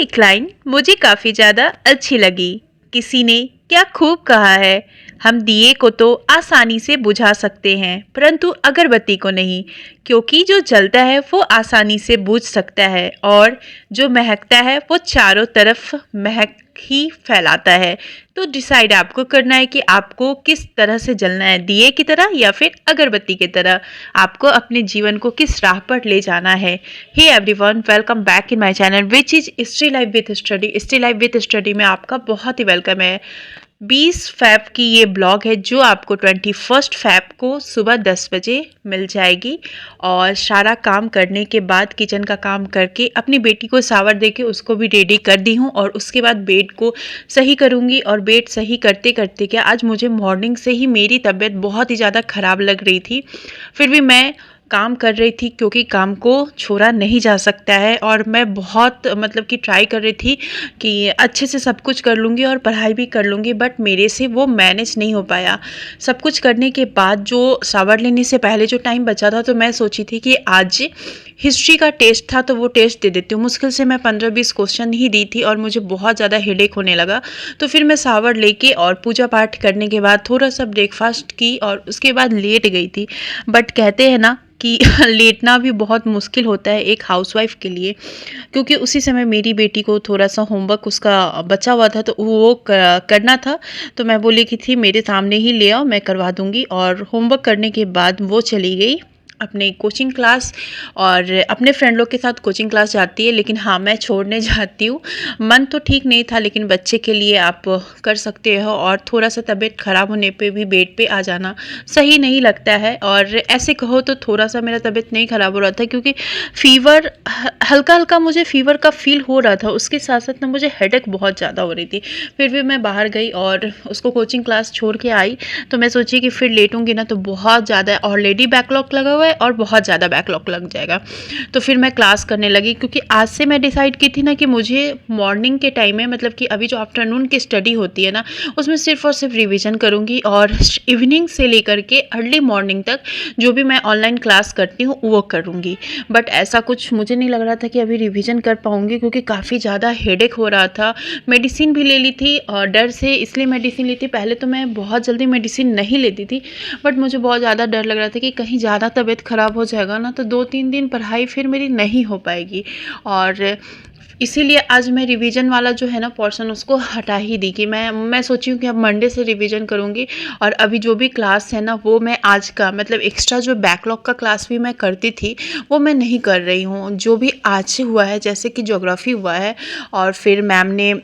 एक लाइन मुझे काफ़ी ज़्यादा अच्छी लगी। किसी ने क्या खूब कहा है, हम दिए को तो आसानी से बुझा सकते हैं परंतु अगरबत्ती को नहीं, क्योंकि जो जलता है वो आसानी से बुझ सकता है और जो महकता है वो चारों तरफ महक ही फैलाता है। तो डिसाइड आपको करना है कि आपको किस तरह से जलना है, दिए की तरह या फिर अगरबत्ती की तरह। आपको अपने जीवन को किस राह पर ले जाना है। Hey everyone, welcome back in my channel which is stay life with study. Stay life with study में आपका बहुत ही वेलकम है। 20 फैब की ये ब्लॉग है जो आपको 21 फैब को सुबह 10 बजे मिल जाएगी। और सारा काम करने के बाद, किचन का काम करके अपनी बेटी को शावर देके उसको भी रेडी कर दी हूँ और उसके बाद बेड को सही करूँगी। और बेड सही करते करते क्या, आज मुझे मॉर्निंग से ही मेरी तबीयत बहुत ही ज़्यादा ख़राब लग रही थी, फिर भी मैं काम कर रही थी क्योंकि काम को छोड़ा नहीं जा सकता है। और मैं बहुत मतलब कि ट्राई कर रही थी कि अच्छे से सब कुछ कर लूँगी और पढ़ाई भी कर लूँगी, बट मेरे से वो मैनेज नहीं हो पाया। सब कुछ करने के बाद जो शावर लेने से पहले जो टाइम बचा था, तो मैं सोची थी कि आज हिस्ट्री का टेस्ट था तो वो टेस्ट दे देती हूँ। मुश्किल से मैं 15-20 क्वेश्चन ही दी थी और मुझे बहुत ज़्यादा हेडेक होने लगा। तो फिर मैं शावर लेके और पूजा पाठ करने के बाद थोड़ा सा ब्रेकफास्ट की और उसके बाद लेट गई थी। बट कहते हैं ना कि लेटना भी बहुत मुश्किल होता है एक हाउसवाइफ के लिए, क्योंकि उसी समय मेरी बेटी को थोड़ा सा होमवर्क उसका बचा हुआ था तो वो करना था। तो मैं बोली कि थी मेरे सामने ही ले आओ, मैं करवा दूँगी। और होमवर्क करने के बाद वो चली गई अपने कोचिंग क्लास और अपने फ्रेंड लोग के साथ कोचिंग क्लास जाती है। लेकिन हाँ, मैं छोड़ने जाती हूँ। मन तो ठीक नहीं था लेकिन बच्चे के लिए आप कर सकते हो। और थोड़ा सा तबीयत ख़राब होने पे भी बेड पे आ जाना सही नहीं लगता है। और ऐसे कहो तो थोड़ा सा मेरा तबीयत नहीं ख़राब हो रहा था, क्योंकि फ़ीवर हल्का हल्का मुझे फ़ीवर का फील हो रहा था। उसके साथ साथ ना मुझे हेडेक बहुत ज़्यादा हो रही थी। फिर भी मैं बाहर गई और उसको कोचिंग क्लास छोड़ के आई। तो मैं सोची कि फिर लेटूंगी ना तो बहुत ज़्यादा ऑलरेडी बैकलॉग लगा हुआ है और बहुत ज़्यादा बैकलॉग लग जाएगा। तो फिर मैं क्लास करने लगी, क्योंकि आज से मैं डिसाइड की थी ना कि मुझे मॉर्निंग के टाइम में, मतलब कि अभी जो आफ्टरनून की स्टडी होती है ना, उसमें सिर्फ और सिर्फ रिवीजन करूँगी। और इवनिंग से लेकर के अर्ली मॉर्निंग तक जो भी मैं ऑनलाइन क्लास करती हूँ वो करूँगी। बट ऐसा कुछ मुझे नहीं लग रहा था कि अभी रिवीजन कर पाऊँगी, क्योंकि काफ़ी ज़्यादा हेडेक हो रहा था। मेडिसिन भी ले ली थी और डर से इसलिए मेडिसिन ली थी। पहले तो मैं बहुत जल्दी मेडिसिन नहीं लेती थी, बट मुझे बहुत ज़्यादा डर लग रहा था कि कहीं ज़्यादा तबीयत ख़राब हो जाएगा ना तो 2-3 दिन पढ़ाई फिर मेरी नहीं हो पाएगी। और इसीलिए आज मैं रिवीजन वाला जो है ना पोर्शन उसको हटा ही दी कि मैं सोची हूँ कि अब मंडे से रिवीजन करूँगी। और अभी जो भी क्लास है ना वो मैं आज का मतलब एक्स्ट्रा जो बैकलॉग का क्लास भी मैं करती थी वो मैं नहीं कर रही हूँ। जो भी आज से हुआ है, जैसे कि ज्योग्राफी हुआ है और फिर मैम ने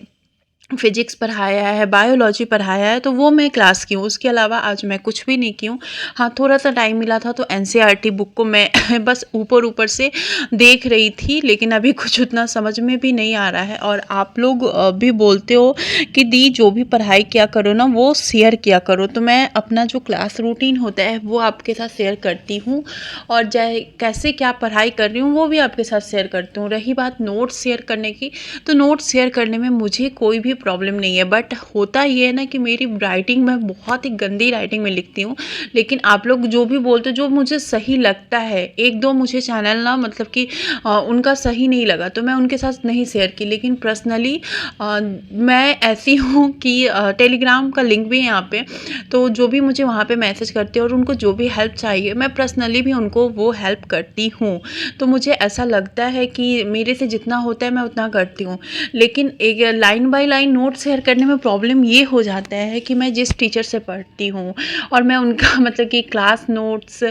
फिजिक्स पढ़ाया है, बायोलॉजी पढ़ाया है, तो वो मैं क्लास की हूँ। उसके अलावा आज मैं कुछ भी नहीं की हूँ। हाँ, थोड़ा सा टाइम मिला था तो एनसीईआरटी बुक को मैं बस ऊपर ऊपर से देख रही थी, लेकिन अभी कुछ उतना समझ में भी नहीं आ रहा है। और आप लोग भी बोलते हो कि दी जो भी पढ़ाई किया करो ना वो शेयर किया करो, तो मैं अपना जो क्लास रूटीन होता है वो आपके साथ शेयर करती हूँ। और चाहे कैसे क्या पढ़ाई कर रही हूँ वो भी आपके साथ शेयर करती हूँ। रही बात नोट्स शेयर करने की, तो नोट्स शेयर करने में मुझे कोई भी प्रॉब्लम नहीं है। बट होता ये है ना कि मेरी राइटिंग, मैं बहुत ही गंदी राइटिंग में लिखती हूँ। लेकिन आप लोग जो भी बोलते हो, जो मुझे सही लगता है, एक दो मुझे चैनल ना मतलब कि उनका सही नहीं लगा तो मैं उनके साथ नहीं शेयर की। लेकिन पर्सनली मैं ऐसी हूँ कि टेलीग्राम का लिंक भी है यहाँ पे, तो जो भी मुझे वहाँ पे मैसेज करते हैं और उनको जो भी हेल्प चाहिए मैं पर्सनली भी उनको वो हेल्प करती हूँ। तो मुझे ऐसा लगता है कि मेरे से जितना होता है मैं उतना करती हूँ। लेकिन एक line by line note share करने में प्रॉब्लम ये हो जाता है कि मैं जिस टीचर से पढ़ती हूँ और मैं उनका मतलब कि क्लास नोट्स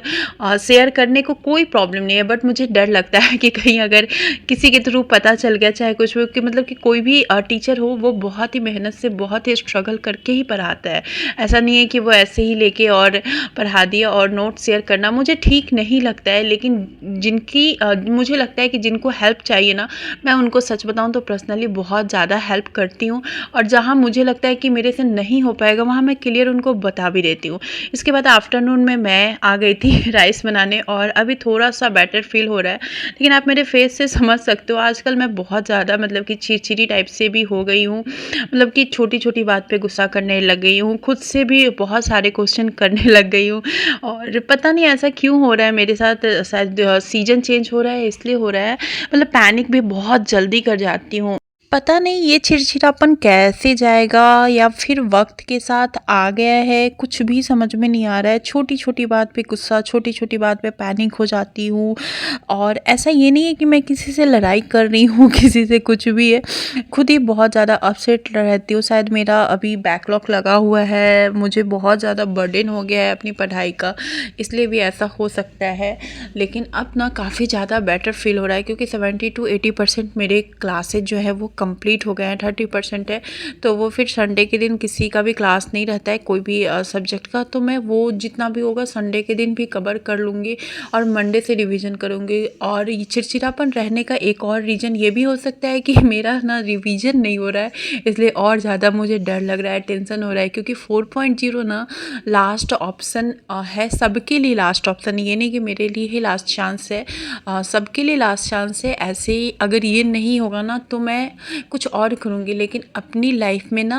शेयर करने को कोई प्रॉब्लम नहीं है, बट मुझे डर लगता है कि कहीं अगर किसी के थ्रू पता चल गया, चाहे कुछ भी, कि मतलब कि कोई भी टीचर हो वो बहुत ही मेहनत से, बहुत ही स्ट्रगल करके ही पढ़ाता है। ऐसा नहीं है कि वो ऐसे ही लेके और पढ़ा दिया। और नोट शेयर करना मुझे ठीक नहीं लगता है, लेकिन जिनकी मुझे लगता है कि जिनको हेल्प चाहिए ना, मैं उनको सच बताऊँ तो पर्सनली बहुत ज़्यादा हेल्प करती हूँ। और जहाँ मुझे लगता है कि मेरे से नहीं हो पाएगा वहाँ मैं क्लियर उनको बता भी देती हूँ। इसके बाद आफ्टरनून में मैं आ गई थी राइस बनाने और अभी थोड़ा सा बेटर फील हो रहा है। लेकिन आप मेरे फेस से समझ सकते हो आजकल मैं बहुत ज़्यादा मतलब कि चिड़चिड़ी टाइप से भी हो गई हूँ। मतलब कि छोटी छोटी बात पे गुस्सा करने लग गई हूँ, खुद से भी बहुत सारे क्वेश्चन करने लग गई हूँ। और पता नहीं ऐसा क्यों हो रहा है मेरे साथ, शायद सीजन चेंज हो रहा है इसलिए हो रहा है। मतलब पैनिक भी बहुत जल्दी कर जाती हूँ। पता नहीं ये चिड़चिड़ापन कैसे जाएगा या फिर वक्त के साथ आ गया है, कुछ भी समझ में नहीं आ रहा है। छोटी छोटी बात पे गुस्सा, छोटी छोटी बात पे पैनिक हो जाती हूँ। और ऐसा ये नहीं है कि मैं किसी से लड़ाई कर रही हूँ किसी से कुछ भी है, खुद ही बहुत ज़्यादा अपसेट रहती हूँ। शायद मेरा अभी बैकलॉग लगा हुआ है, मुझे बहुत ज़्यादा बर्डन हो गया है अपनी पढ़ाई का, इसलिए भी ऐसा हो सकता है। लेकिन अब ना काफ़ी ज़्यादा बेटर फील हो रहा है, क्योंकि 70 to 80% मेरे क्लासेज जो है वो कंप्लीट हो गए हैं, 30% है। तो वो फिर संडे के दिन किसी का भी क्लास नहीं रहता है, कोई भी सब्जेक्ट का, तो मैं वो जितना भी होगा संडे के दिन भी कवर कर लूँगी और मंडे से रिवीजन करूँगी। और ये चिड़चिड़ापन रहने का एक और रीज़न ये भी हो सकता है कि मेरा ना रिवीजन नहीं हो रहा है, इसलिए और ज़्यादा मुझे डर लग रहा है, टेंशन हो रहा है। क्योंकि 4.0 ना लास्ट ऑप्शन है, सबके लिए लास्ट ऑप्शन, ये नहीं कि मेरे लिए ही लास्ट चांस है, सबके लिए लास्ट चांस है। ऐसे ही अगर ये नहीं होगा ना तो मैं कुछ और करूँगी, लेकिन अपनी लाइफ में ना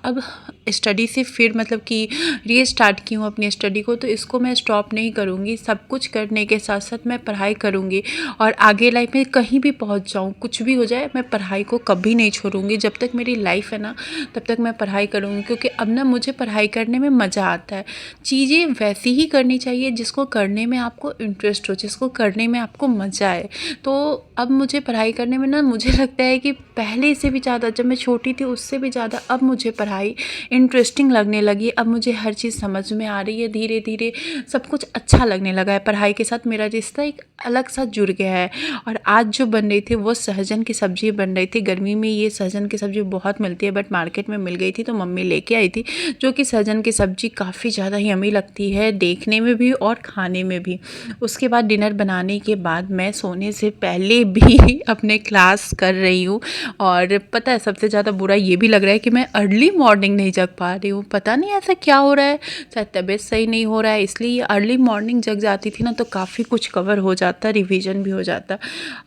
अब स्टडी से फिर मतलब कि रीस्टार्ट की हूँ अपनी स्टडी को, तो इसको मैं स्टॉप नहीं करूँगी। सब कुछ करने के साथ साथ मैं पढ़ाई करूँगी और आगे लाइफ में कहीं भी पहुँच जाऊँ, कुछ भी हो जाए, मैं पढ़ाई को कभी नहीं छोड़ूंगी। जब तक मेरी लाइफ है ना तब तक मैं पढ़ाई करूँगी, क्योंकि अब ना मुझे पढ़ाई करने में मज़ा आता है। चीज़ें वैसी ही करनी चाहिए जिसको करने में आपको इंटरेस्ट हो, जिसको करने में आपको मज़ा आए। तो अब मुझे पढ़ाई करने में ना मुझे लगता है कि पहले से भी ज़्यादा, जब मैं छोटी थी उससे भी ज़्यादा अब मुझे पढ़ाई इंटरेस्टिंग लगने लगी। अब मुझे हर चीज़ समझ में आ रही है, धीरे धीरे सब कुछ अच्छा लगने लगा है। पढ़ाई के साथ मेरा रिश्ता एक अलग सा जुड़ गया है। और आज जो बन रही थी वो सहजन की सब्ज़ी बन रही थी। गर्मी में ये सहजन की सब्ज़ी बहुत मिलती है, बट मार्केट में मिल गई थी तो मम्मी लेके आई थी, जो कि सहजन की सब्ज़ी काफ़ी ज़्यादा ही यम्मी लगती है, देखने में भी और खाने में भी। उसके बाद डिनर बनाने के बाद मैं सोने से पहले भी अपने क्लास कर रही हूँ। और पता है सबसे ज़्यादा बुरा ये भी लग रहा है कि मैं अर्ली मॉर्निंग नहीं जग पा रही हूँ। पता नहीं ऐसा क्या हो रहा है, शायद तबीयत सही नहीं हो रहा है, इसलिए अर्ली मॉर्निंग जग जाती थी ना तो काफ़ी कुछ कवर हो जाता, रिवीजन भी हो जाता।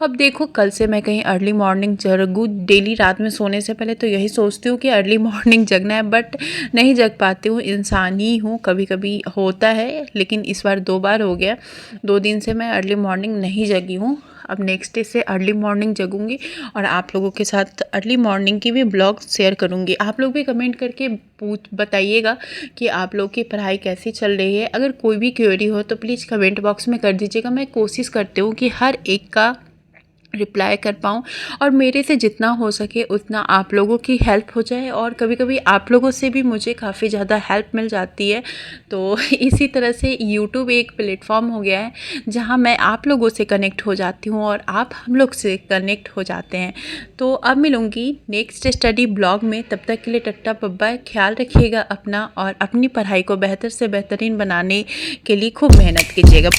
अब देखो कल से मैं कहीं अर्ली मॉर्निंग जगूँ। डेली रात में सोने से पहले तो यही सोचती हूँ कि अर्ली मॉर्निंग जगना है, बट नहीं जग पाती हूँ। इंसान ही हूँ, कभी कभी होता है, लेकिन इस बार 2 बार हो गया। 2 दिन से मैं अर्ली मॉर्निंग नहीं जगी हूँ। अब नेक्स्ट डे से अर्ली मॉर्निंग जगूंगी और आप लोगों के साथ अर्ली मॉर्निंग की भी ब्लॉग शेयर करूंगी। आप लोग भी कमेंट करके बताइएगा कि आप लोग की पढ़ाई कैसी चल रही है। अगर कोई भी क्वेरी हो तो प्लीज़ कमेंट बॉक्स में कर दीजिएगा। मैं कोशिश करती हूँ कि हर एक का रिप्लाई कर पाऊँ और मेरे से जितना हो सके उतना आप लोगों की हेल्प हो जाए। और कभी कभी आप लोगों से भी मुझे काफ़ी ज़्यादा हेल्प मिल जाती है। तो इसी तरह से यूट्यूब एक प्लेटफॉर्म हो गया है जहां मैं आप लोगों से कनेक्ट हो जाती हूं और आप हम लोग से कनेक्ट हो जाते हैं। तो अब मिलूँगी नेक्स्ट स्टडी ब्लॉग में, तब तक के लिए टट्टा बब्बा, ख्याल रखिएगा अपना और अपनी पढ़ाई को बेहतर से बेहतरीन बनाने के लिए खूब मेहनत कीजिएगा।